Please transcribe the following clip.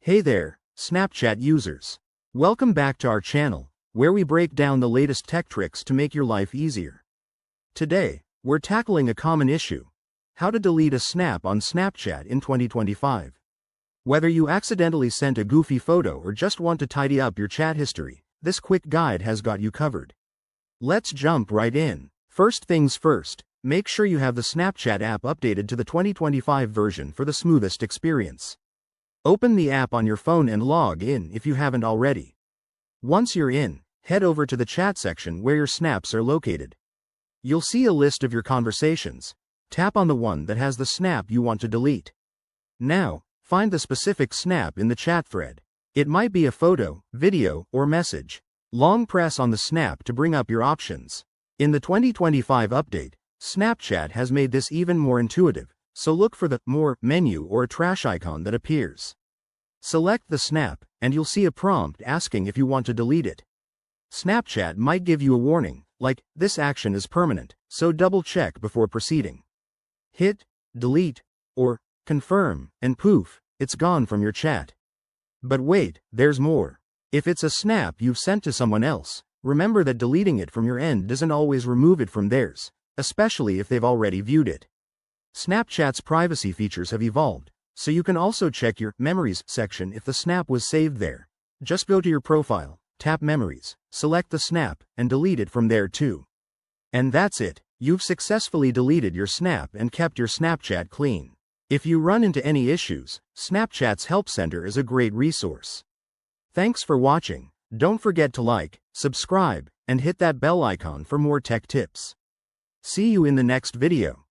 Hey there, Snapchat users. Welcome back to our channel, where we break down the latest tech tricks to make your life easier. Today, we're tackling a common issue: how to delete a snap on Snapchat in 2025. Whether you accidentally sent a goofy photo or just want to tidy up your chat history, this quick guide has got you covered. Let's jump right in. First things first, make sure you have the Snapchat app updated to the 2025 version for the smoothest experience. Open the app on your phone and log in if you haven't already. Once you're in, head over to the chat section where your snaps are located. You'll see a list of your conversations. Tap on the one that has the snap you want to delete. Now, find the specific snap in the chat thread. It might be a photo, video, or message. Long press on the snap to bring up your options. In the 2025 update, Snapchat has made this even more intuitive, so look for the More menu or a trash icon that appears. Select the snap, and you'll see a prompt asking if you want to delete it. Snapchat might give you a warning, like, "This action is permanent, so double-check before proceeding." Hit delete or confirm, and poof, it's gone from your chat. But wait, there's more. If it's a snap you've sent to someone else, remember that deleting it from your end doesn't always remove it from theirs, especially if they've already viewed it. Snapchat's privacy features have evolved, so you can also check your Memories section if the snap was saved there. Just go to your profile, tap Memories, select the snap, and delete it from there too. And that's it, you've successfully deleted your snap and kept your Snapchat clean. If you run into any issues, Snapchat's Help Center is a great resource. Thanks for watching. Don't forget to like, subscribe, and hit that bell icon for more tech tips. See you in the next video.